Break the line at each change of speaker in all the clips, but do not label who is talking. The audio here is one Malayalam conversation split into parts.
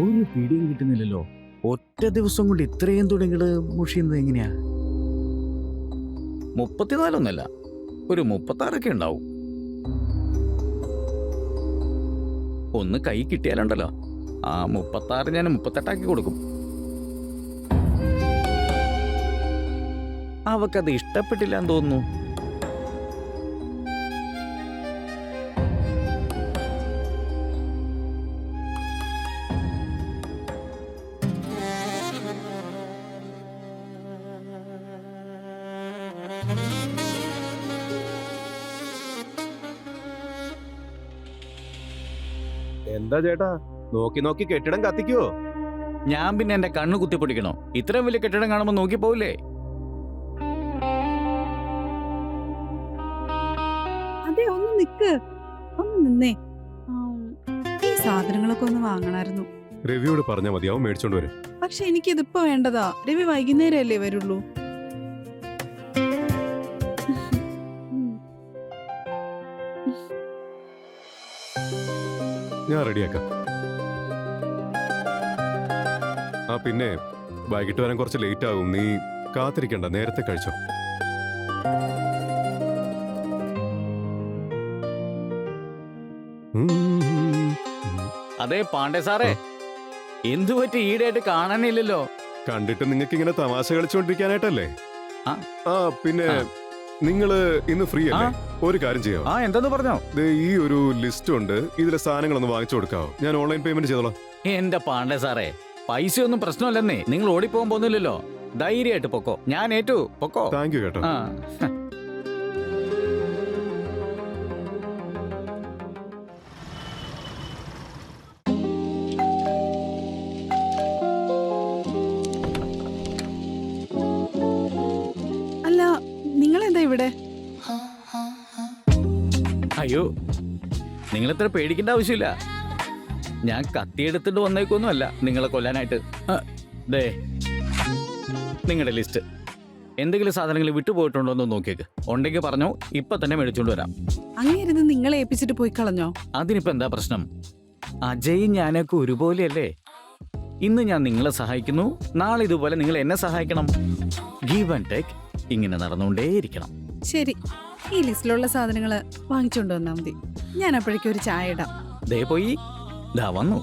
ഒരു പിടിയും കിട്ടുന്നില്ലല്ലോ. ഒറ്റ ദിവസം കൊണ്ട് ഇത്രയും തുടങ്ങിയത് മുഷിയുന്നത് എങ്ങനെയാ? 34 ഒരു 36 ഉണ്ടാവും. ഒന്ന് കൈ കിട്ടിയാലുണ്ടല്ലോ, ആ 36 ഞാൻ 38 കൊടുക്കും. അവക്കത് ഇഷ്ടപ്പെട്ടില്ല എന്ന് തോന്നുന്നു.
എന്താ ചേട്ടാ നോക്കി നോക്കി കെട്ടിടം കത്തിക്കുവോ?
ഞാൻ പിന്നെ എന്റെ കണ്ണ് കുത്തിപ്പൊടിക്കണോ? ഇത്രയും വലിയ കെട്ടിടം കാണുമ്പോ നോക്കി പോവില്ലേ?
അതെ, ഒന്ന് നിക്ക്, ഒന്ന് നിന്നേ. ഈ സാധനങ്ങളൊക്കെ ഒന്ന് വാങ്ങണമായിരുന്നു.
രവിയോട് പറഞ്ഞാൽ മതിയാവും, മേടിച്ചോണ്ട് വരും.
പക്ഷെ എനിക്കിതിപ്പോ വേണ്ടതാ. രവി വൈകുന്നേരം അല്ലേ വരുള്ളൂ.
ഞാൻ റെഡിയാക്കാം. ആ പിന്നെ വൈകിട്ട് വരാൻ കുറച്ച് ലേറ്റ് ആകും. നീ കാത്തിരിക്കണ്ട, നേരത്തെ കഴിച്ചോ.
അതെ പാണ്ഡെ സാറേ, എന്തു പറ്റി ഈടായിട്ട് കാണാനില്ലല്ലോ?
കണ്ടിട്ട് നിങ്ങൾക്ക് ഇങ്ങനെ തമാശ കളിച്ചോണ്ടിരിക്കാനായിട്ടല്ലേ?
ആ.
ആ പിന്നെ നിങ്ങള് ഇന്ന് ഫ്രീ അല്ലേ? ഒരു കാര്യം ചെയ്യാം.
ആ, എന്തെന്ന് പറഞ്ഞോ?
ഈ ഒരു ലിസ്റ്റ് ഉണ്ട്, ഇതിലെ സാധനങ്ങളൊന്ന് വാങ്ങിച്ചു കൊടുക്കാവോ? ഞാൻ ഓൺലൈൻ പേയ്മെന്റ് ചെയ്തോളാം.
എന്റെ പാണ്ഡെ സാറേ, പൈസയൊന്നും പ്രശ്നമല്ലെന്നേ. നിങ്ങൾ ഓടിപ്പോകാൻ പോകുന്നില്ലല്ലോ. ധൈര്യമായിട്ട് പൊക്കോ, ഞാൻ ഏറ്റു. പൊക്കോ.
താങ്ക് യു കേട്ടോ.
ആ.
അല്ല, നിങ്ങളെന്താ ഇവിടെ?
അയ്യോ, നിങ്ങളിത്ര പേടിക്കേണ്ട ആവശ്യമില്ല. ഞാൻ കത്തിയെടുത്തിട്ട് വന്നേക്കൊന്നുമല്ല നിങ്ങളെ കൊല്ലാനായിട്ട്. ദേ നിങ്ങളുടെ ലിസ്റ്റ്. എന്തെങ്കിലും സാധനങ്ങൾ വിട്ടുപോയിട്ടുണ്ടോ എന്ന് നോക്കിയേക്ക്. ഉണ്ടെങ്കിൽ പറഞ്ഞോ, ഇപ്പൊ തന്നെ മേടിച്ചോണ്ട് വരാം.
അങ്ങേരുത് നിങ്ങളെ ഏൽപ്പിച്ചിട്ട് പോയി കളഞ്ഞോ?
അതിനിപ്പോ എന്താ പ്രശ്നം? അജയും ഞാനൊക്കെ ഒരുപോലെയല്ലേ? ഇന്ന് ഞാൻ നിങ്ങളെ സഹായിക്കുന്നു, നാളെ ഇതുപോലെ നിങ്ങൾ എന്നെ സഹായിക്കണം. ഗീവ് ആൻഡ് ടേക്ക് ഇങ്ങനെ നടന്നുകൊണ്ടേയിരിക്കണം.
ശരി, ഈ ലിസ്റ്റിലുള്ള സാധനങ്ങള് വാങ്ങിച്ചോണ്ട് വന്നാ മതി. ഞാൻ അപ്പോഴേക്കും ഒരു ചായ ഇടാം.
ദേ പോയി, ദാ വന്നു.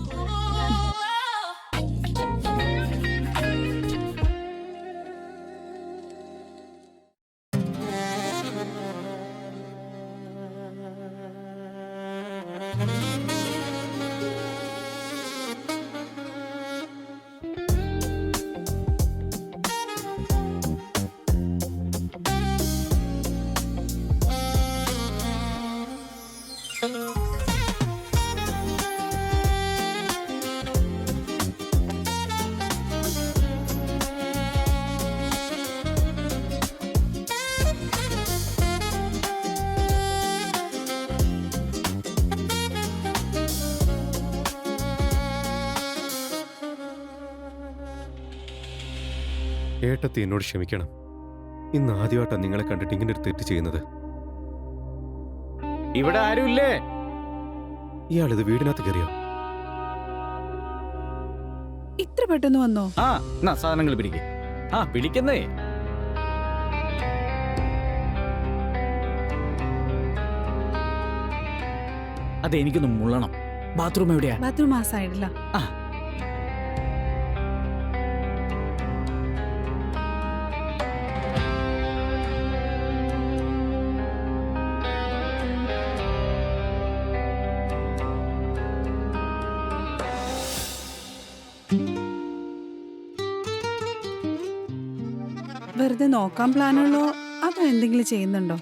ഏട്ടത്തി എന്നോട് ക്ഷമിക്കണം. ഇന്ന് ആദ്യമായിട്ടാണ് നിങ്ങളെ കണ്ടിട്ട് ഇങ്ങനെ ഒരു തെറ്റ് ചെയ്യുന്നത്.
ഇവിടെ ആരുമില്ലേ?
ഇയാളിത് വീടിനകത്ത് കയറിയോ?
ഇത്ര പെട്ടെന്ന് വന്നോ?
ആ, എന്നാ സാധനങ്ങൾ പിടിക്കേ. ആ, പിടിക്കുന്നേ. അതെ, എനിക്കൊന്ന് മുള്ളണം. ബാത്റൂം എവിടെയാ?
ബാത്റൂം ആ സൈഡില്ല.
ആ.
വെറുതെ നോക്കാൻ പ്ലാനുള്ളോ അതോ എന്തെങ്കിലും ചെയ്യുന്നുണ്ടോ?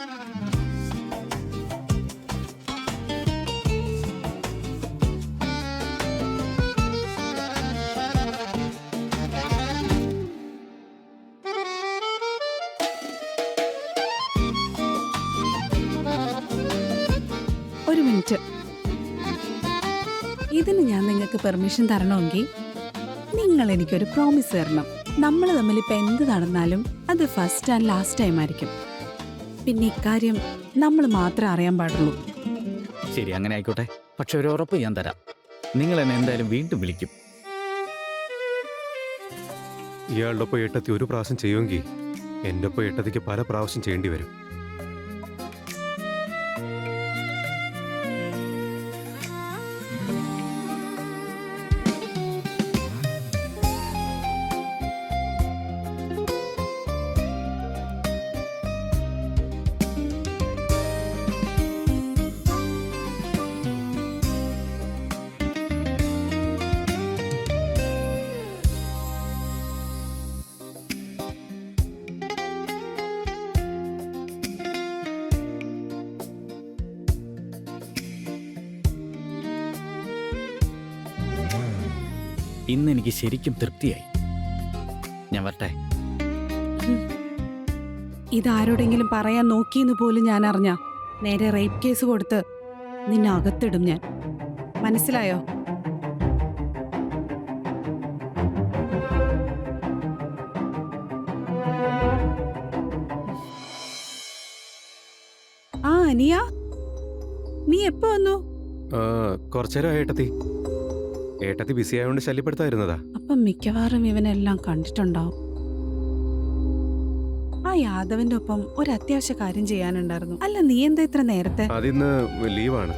ഒരു മിനിറ്റ്, ഇതിന് ഞാൻ നിങ്ങൾക്ക് പെർമിഷൻ തരണമെങ്കിൽ നിങ്ങൾ എനിക്കൊരു പ്രോമിസ് തരണം. നമ്മൾ തമ്മിൽ ഇപ്പം എന്ത് നടന്നാലും അത് ഫസ്റ്റ് ആൻഡ് ലാസ്റ്റ് ടൈം ആയിരിക്കും. പിന്നെ ഇക്കാര്യം നമ്മൾ മാത്രമേ അറിയാൻ പാടുള്ളൂ.
ശരി, അങ്ങനെ ആയിക്കോട്ടെ. പക്ഷെ ഒരു ഉറപ്പ് ഞാൻ തരാം, നിങ്ങൾ എന്നെ എന്തായാലും വീണ്ടും വിളിക്കും.
ഇയാളുടെ ഒപ്പം ഏട്ടത്തി ഒരു പ്രാവശ്യം ചെയ്യുമെങ്കിൽ എൻ്റെ ഒപ്പം ഏട്ടത്തിക്ക് പല പ്രാവശ്യം ചെയ്യേണ്ടി വരും.
ഇന്ന് എനിക്ക് ശരിക്കും തൃപ്തിയായി. ഞാൻ വരട്ടെ.
ഇതാരോടെങ്കിലും പറയാൻ നോക്കിയെന്ന് പോലും ഞാൻ അറിഞ്ഞ നേരെ റേപ്പ് കേസ് കൊടുത്ത് നിന്നെ അകത്തിടും ഞാൻ. മനസ്സിലായോ? ആ അനിയ, നീ എപ്പോ വന്നു?
കുറച്ചേരം ഏട്ടത്തി ഏട്ടത്തി ബിസി ആയതുകൊണ്ട് ശല്യപ്പെടുത്തായിരുന്നതാ.
അപ്പം മിക്കവാറും ഇവനെല്ലാം കണ്ടിട്ടുണ്ടാവും. ആ യാദവന്റെ ഒപ്പം ഒരു അത്യാവശ്യ കാര്യം ചെയ്യാനുണ്ടായിരുന്നു. അല്ല, നീ എന്താ ഇത്ര നേരത്തെ?
അതിന്ന് ലീവാണ്.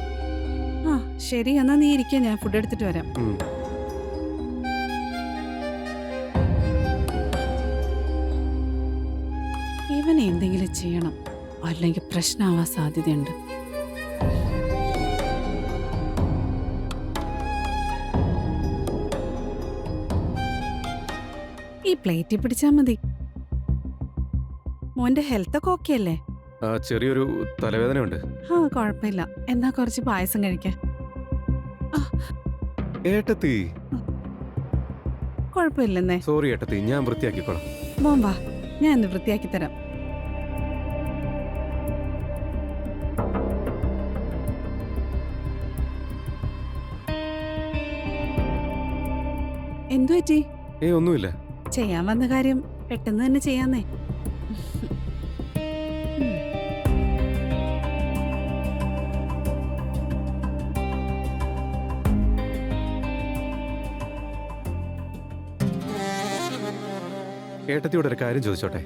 ആ ശരി, എന്നാ നീ ഇരിക്കുക, ഞാൻ ഫുഡ് എടുത്തിട്ട് വരാം. ഇവനെ എന്തെങ്കിലും ചെയ്യണം, അല്ലെങ്കിൽ പ്രശ്നമാവാൻ സാധ്യതയുണ്ട്. ഈ പ്ലേറ്റിൽ പിടിച്ചാ മതി. മോന്റെ ഹെൽത്ത് ഒക്കെ ഓക്കെ അല്ലേ?
ചെറിയൊരു തലവേദനയുണ്ട്.
ആ കുഴപ്പമില്ല, എന്നാ കുറച്ച് പായസം കഴിക്കാൻ.
ഏട്ടത്തി
കുഴപ്പമില്ലെന്നേ.
സോറി ഏട്ടത്തി, ഞാൻ വൃത്തിയാക്കിക്കോളാം.
മോൻ വാ, ഞാൻ ഒന്ന് വൃത്തിയാക്കി തരാം. എന്തു പറ്റി?
ഒന്നുമില്ല.
ചെയ്യാൻ വന്ന കാര്യം പെട്ടെന്ന് തന്നെ ചെയ്യാന്നേ.
ഏട്ടത്തിയോട് ഒരു കാര്യം ചോദിച്ചോട്ടെ?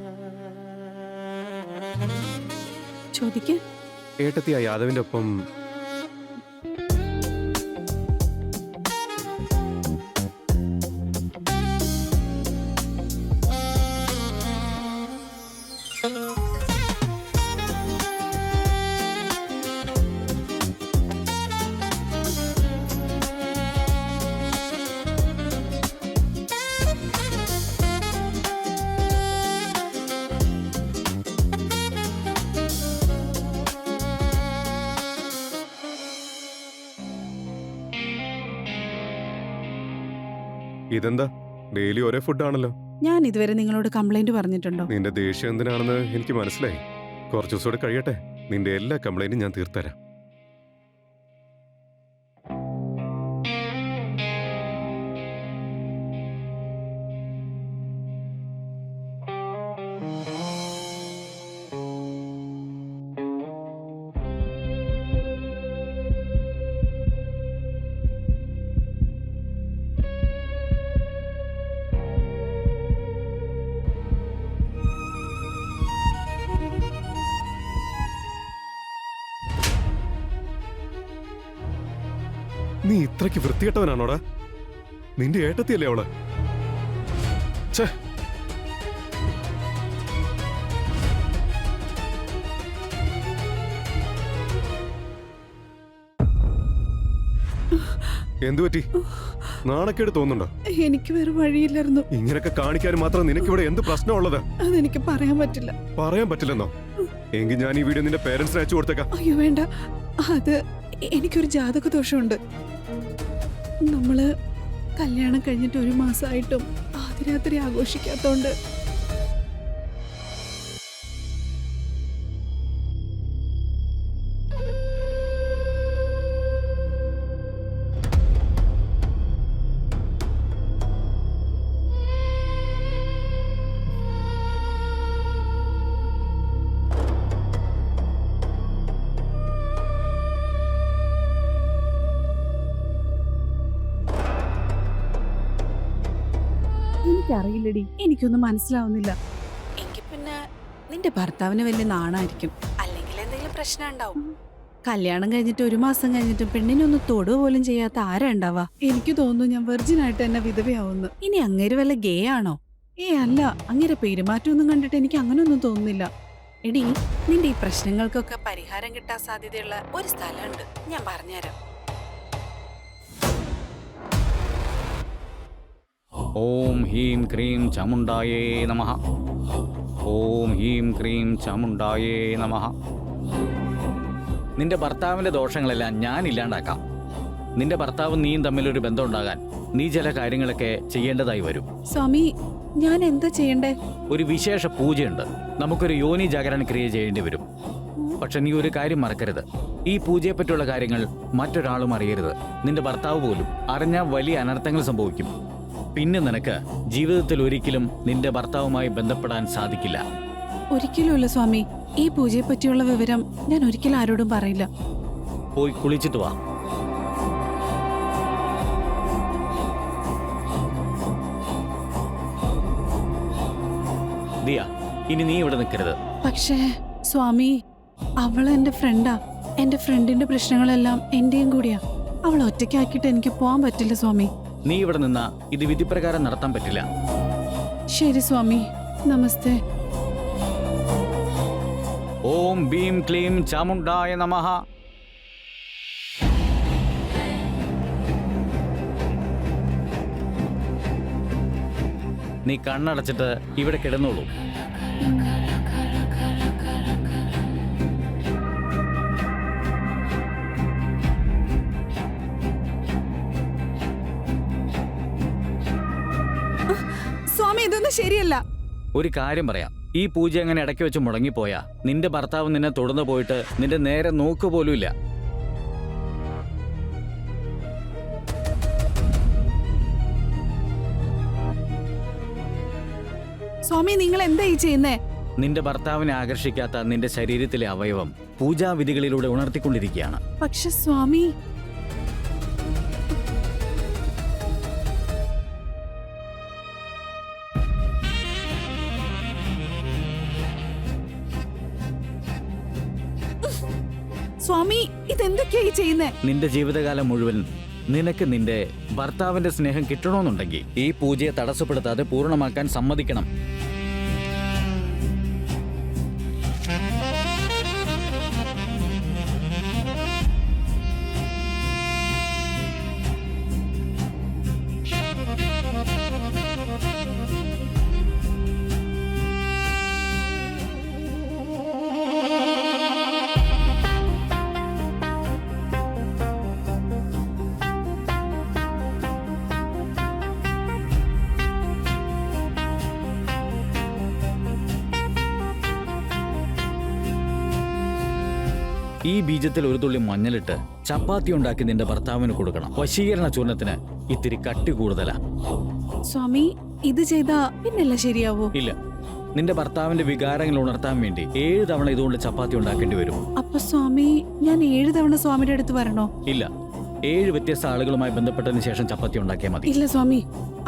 ചോദിക്ക.
ഏട്ടത്തി ആ യാദവിന്റെ ഒപ്പം ഇതെന്താ ഡെയിലി ഒരേ ഫുഡാണല്ലോ?
ഞാൻ ഇതുവരെ നിങ്ങളോട് കംപ്ലൈന്റ് പറഞ്ഞിട്ടുണ്ടോ?
നിന്റെ ദേഷ്യം എന്തിനാണെന്ന് എനിക്ക് മനസ്സിലായി. കുറച്ചു ദിവസം കൂടെ കഴിയട്ടെ, നിന്റെ എല്ലാ കംപ്ലൈന്റും ഞാൻ തീർത്തരാം. നീ ഇത്രയ്ക്ക് വൃത്തികെട്ടവനാണോടാ? നിന്റെ ഏട്ടത്തിയല്ലേ അവള്? ഛേ, എന്തുപറ്റി? നാണക്കേട് തോന്നുന്നുണ്ടോ?
എനിക്ക് വേറെ വഴിയില്ലായിരുന്നു.
ഇങ്ങനൊക്കെ കാണിക്കാൻ മാത്രം നിനക്കിവിടെ എന്ത് പ്രശ്നമുള്ളത്?
അതെനിക്ക് പറയാൻ പറ്റില്ല.
പറയാൻ പറ്റില്ലെന്നോ? എങ്കിൽ ഞാൻ ഈ വീഡിയോ നിന്റെ പേരൻസിന് അയച്ചു കൊടുത്തേക്കാം.
അയ്യോ വേണ്ട, അത് എനിക്കൊരു ജാതക ദോഷമുണ്ട്. നമ്മള് കല്യാണം കഴിഞ്ഞിട്ട് 1 മാസമായിട്ടും ആദ്യരാത്രി ആഘോഷിക്കാത്തോണ്ട് എനിക്കറിയില്ലടി, എനിക്കൊന്നും മനസ്സിലാവുന്നില്ല. എങ്കിൽ പിന്നെ നിന്റെ ഭർത്താവിന് വലിയ നാണായിരിക്കും, അല്ലെങ്കിൽ എന്തെങ്കിലും പ്രശ്നം ഉണ്ടാവും. കല്യാണം കഴിഞ്ഞിട്ട് 1 മാസം കഴിഞ്ഞിട്ട് പെണ്ണിനൊന്ന് തൊടുക പോലും ചെയ്യാത്ത ആരാ ഉണ്ടാവാ? എനിക്ക് തോന്നുന്നു ഞാൻ വെർജിൻ ആയിട്ട് തന്നെ വിധവയാവുന്നു. ഇനി അങ്ങേര് വല്ല ഗേ ആണോ? അല്ല, അങ്ങേരെ പെരുമാറ്റമൊന്നും കണ്ടിട്ട് എനിക്ക് അങ്ങനെയൊന്നും തോന്നുന്നില്ല. എടി, നിന്റെ ഈ പ്രശ്നങ്ങൾക്കൊക്കെ പരിഹാരം കിട്ടാൻ സാധ്യതയുള്ള ഒരു സ്ഥലമുണ്ട്, ഞാൻ പറഞ്ഞുതരാം.
ഓം ഹീം ക്രീം ചാമുണ്ടായേ നമഃ. ഓം ഹീം ക്രീം ചാമുണ്ടായേ നമഃ. നിന്റെ ഭർത്താവിന്റെ ദോഷങ്ങളെല്ലാം ഞാൻ ഇല്ലാണ്ടാക്കാം. നിന്റെ ഭർത്താവും നീയും തമ്മിലൊരു ബന്ധം ഉണ്ടാകാൻ നീ ചില കാര്യങ്ങളൊക്കെ ചെയ്യേണ്ടതായി വരും.
സ്വാമി, ഞാൻ എന്താ ചെയ്യണ്ടേ?
ഒരു വിശേഷ പൂജയുണ്ട്. നമുക്കൊരു യോനി ജാഗരണ ക്രിയ ചെയ്യേണ്ടി വരും. പക്ഷെ നീ ഒരു കാര്യം മറക്കരുത്, ഈ പൂജയെ പറ്റിയുള്ള കാര്യങ്ങൾ മറ്റൊരാളും അറിയരുത്. നിന്റെ ഭർത്താവ് പോലും അറിഞ്ഞാൽ വലിയ അനർത്ഥങ്ങൾ സംഭവിക്കും. പിന്നെ നിനക്ക് ജീവിതത്തിൽ ഒരിക്കലും നിന്റെ ഭർത്താവുമായി ബന്ധപ്പെടാൻ സാധിക്കില്ല.
ഒരിക്കലുമില്ല സ്വാമി, ഈ പൂജയെ പറ്റിയുള്ള വിവരം ഞാൻ ഒരിക്കലും ആരോടും പറയില്ല.
പോയി കുളിച്ചിട്ട് വാ. ദിയ, ഇനി നീ ഇവിടെ നിൽക്കരുത്.
പക്ഷേ സ്വാമി, അവള് എന്റെ ഫ്രണ്ടാ. എന്റെ ഫ്രണ്ടിന്റെ പ്രശ്നങ്ങളെല്ലാം എന്റെയും കൂടിയാ. അവളെ ഒറ്റയ്ക്കാക്കിയിട്ട് എനിക്ക് പോവാൻ പറ്റില്ല സ്വാമി.
നീ ഇവിടെ നിന്നാ ഇത് വിധിപ്രകാരം നടത്താൻ പറ്റില്ല.
ശരി സ്വാമി, നമസ്തേ.
ഓം ഭീം ക്ലീം ചാമുണ്ടായ നമഃ. നീ കണ്ണടച്ചിട്ട് ഇവിടെ കിടന്നോളൂ.
സ്വാമി, ഇതൊന്നും ശരിയല്ല.
ഒരു കാര്യം പറയാം, ഈ പൂജ അങ്ങനെ ഇടയ്ക്ക് വെച്ച് മുടങ്ങിപ്പോയാ നിന്റെ ഭർത്താവ് നിന്നെ തുടർന്ന് പോയിട്ട് നിന്റെ നേരെ നോക്ക് പോലും ഇല്ല.
സ്വാമി, നിങ്ങൾ എന്താ ഈ ചെയ്യുന്നേ?
നിന്റെ ഭർത്താവിനെ ആകർഷിക്കാത്ത നിന്റെ ശരീരത്തിലെ അവയവം പൂജാവിധികളിലൂടെ ഉണർത്തിക്കൊണ്ടിരിക്കുകയാണ്.
പക്ഷെ സ്വാമി, സ്വാമി, ഇതെന്തൊക്കെയാ ഈ ചെയ്യുന്നേ?
നിന്റെ ജീവിതകാലം മുഴുവൻ നിനക്ക് നിന്റെ ഭർത്താവിന്റെ സ്നേഹം കിട്ടണമെന്നുണ്ടെങ്കിൽ ഈ പൂജയെ തടസ്സപ്പെടുത്താതെ പൂർണ്ണമാക്കാൻ സമ്മതിക്കണം. ഈ ബീജത്തിൽ ഒരു തുള്ളി മഞ്ഞളിട്ട് ചപ്പാത്തി ഉണ്ടാക്കി നിന്റെ ഭർത്താവിന് കൊടുക്കണം. വശീകരണ ചൂർണത്തിന് ഇത്തിരി കട്ടി കൂടുതലാ.
സ്വാമി, ഇത് ചെയ്താ പിന്നല്ല ശരിയാവോ?
ഇല്ല, നിന്റെ ഭർത്താവിന്റെ വികാരങ്ങൾ ഉണർത്താൻ വേണ്ടി 7 തവണ ഇതുകൊണ്ട് ചപ്പാത്തി ഉണ്ടാക്കേണ്ടി വരും.
അപ്പൊ സ്വാമി, ഞാൻ 7 തവണ സ്വാമിയുടെ അടുത്ത് വരണോ?
ഇല്ല, 7 വ്യത്യസ്ത ആളുകളുമായി ബന്ധപ്പെട്ടതിന് ശേഷം ചപ്പാത്തി ഉണ്ടാക്കിയാൽ മതി.
ഇല്ല സ്വാമി,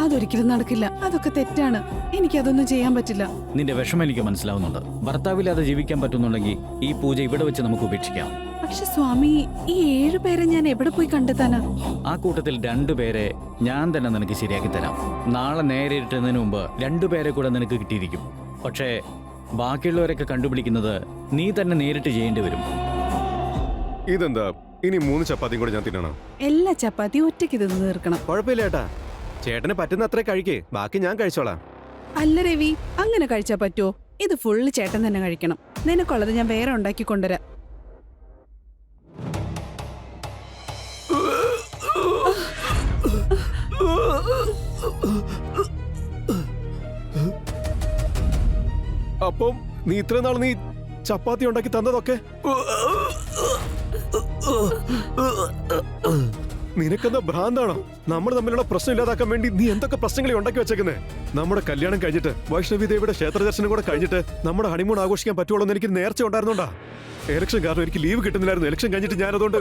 അതൊരിക്കലും നടക്കില്ല. അതൊക്കെ തെറ്റാണ്. എനിക്കതൊന്നും ചെയ്യാൻ പറ്റില്ല.
നിന്റെ വിഷമം എനിക്ക് മനസ്സിലാവുന്നുണ്ട്. ഭർത്താവില്ലാതെ ജീവിക്കാൻ പറ്റുന്നുണ്ടെങ്കിൽ ഈ പൂജ ഇവിടെ വെച്ച് നമുക്ക് ഉപേക്ഷിക്കാം.
പക്ഷെ സ്വാമി, ഈ 7 പേരെ ഞാൻ എവിടെ പോയി കണ്ടെത്താനാ?
ആ കൂട്ടത്തിൽ 2 പേരെ ഞാൻ തന്നെ നിനക്ക് ശരിയാക്കി തരാം. നാളെ നേരെ ഇട്ടുന്നതിന് മുമ്പ് 2 പേരെ കൂടെ നിനക്ക് കിട്ടിയിരിക്കും. പക്ഷേ ബാക്കിയുള്ളവരൊക്കെ കണ്ടുപിടിക്കുന്നത് നീ തന്നെ നേരിട്ട് ചെയ്യേണ്ടി വരും.
ഇതെന്താ, ഇനി 3 ചപ്പാത്തിയും കൂടെ ഞാൻ തിന്നണം?
എല്ലാ ചപ്പാത്തിയും ഒറ്റയ്ക്ക് തിന്ന് തീർക്കണം.
കുഴപ്പമില്ല ഏട്ടാ, ചേട്ടന് പറ്റുന്ന അത്രേ കഴിക്കേ, ബാക്കി ഞാൻ കഴിച്ചോളാം.
അല്ല രവി, അങ്ങനെ കഴിച്ചാ പറ്റുമോ? ഇത് ഫുള്ള് ചേട്ടൻ തന്നെ കഴിക്കണം. നിനക്കുള്ളത് ഞാൻ വേറെ ഉണ്ടാക്കി കൊണ്ടുവരാം.
അപ്പം നീ ഇത്രയും നാൾ നീ ചപ്പാത്തി ഉണ്ടാക്കി തന്നതൊക്കെ നിനക്കെന്താ ഭ്രാന്താണോ? നമ്മൾ തമ്മിലുള്ള പ്രശ്നം ഇല്ലാതാക്കാൻ വേണ്ടി നീ എന്തൊക്കെ പ്രശ്നങ്ങളെ ഉണ്ടാക്കി വെച്ചേക്കുന്നേ? നമ്മുടെ കല്യാണം കഴിഞ്ഞിട്ട് വൈഷ്ണവി ദേവിയുടെ ക്ഷേത്ര ദർശനം കൂടെ കഴിഞ്ഞിട്ട് നമ്മുടെ ഹണിമൂൺ ആഘോഷിക്കാൻ പറ്റുള്ളൂ എന്ന് എനിക്ക് നേർച്ച ഉണ്ടായിരുന്നോണ്ടാ. ഇലക്ഷൻ കാരണം എനിക്ക് ലീവ് കിട്ടുന്നില്ലായിരുന്നു. ഇലക്ഷൻ കഴിഞ്ഞിട്ട് ഞാൻ അതുകൊണ്ട്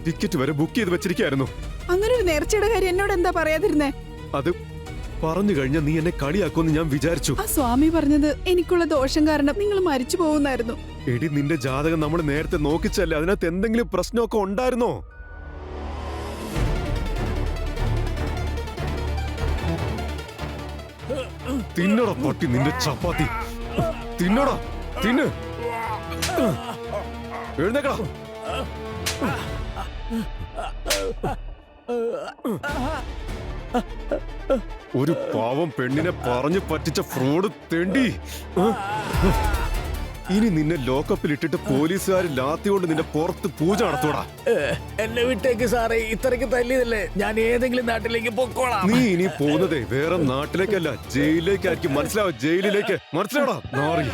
ടിക്കറ്റ് വരെ ബുക്ക് ചെയ്ത് വെച്ചിരിക്കായിരുന്നു.
അങ്ങനെ ഒരു നേർച്ചയുടെ കാര്യം എന്നോട് എന്താ പറയാതിരുന്നേ?
അത് പറഞ്ഞു കഴിഞ്ഞാൽ നീ എന്നെ കളിയാക്കുമെന്ന് ഞാൻ വിചാരിച്ചു.
ആ സ്വാമി പറഞ്ഞത് എനിക്കുള്ള ദോഷം കാരണം നിങ്ങൾ മരിച്ചു പോകുന്നായിരുന്നു.
എടി നിന്റെ ജാതകം നമ്മൾ നേരത്തെ നോക്കിച്ചല്ലേ, അതിനകത്ത് എന്തെങ്കിലും പ്രശ്നമൊക്കെ ഉണ്ടായിരുന്നോ? തിന്നടാ പട്ടി നിന്റെ ചപ്പാത്തി, തിന്നടാ, തിന്ന്, എഴുന്നേക്കടാ. ഒരു പാവം പെണ്ണിനെ പറഞ്ഞു പറ്റിച്ച ഫ്രോഡ് തെണ്ടി. ഇനി നിന്നെ ലോക്കപ്പിൽ ഇട്ടിട്ട് പോലീസുകാർ ലാത്തിയോണ്ട് നിന്റെ പുറത്ത് പൂജ നടത്തോടാ.
എന്നെ വിട്ടേക്ക് സാറേ, ഇത്രയ്ക്ക് തല്ലിയതല്ലേ, ഞാൻ ഏതെങ്കിലും നാട്ടിലേക്ക് പൊക്കോളാം.
നീ ഇനി പോകുന്നതേ വേറെ നാട്ടിലേക്കല്ല, ജയിലിലേക്കായിരിക്കും. മനസ്സിലാവും? ജയിലിലേക്ക്. മനസ്സിലാവടാ നാറി.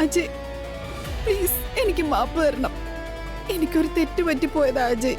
അജയ് പ്ലീസ് എനിക്ക് മാപ്പ് തരണം. എനിക്കൊരു തെറ്റ് പറ്റിപ്പോയതാ അജയ്.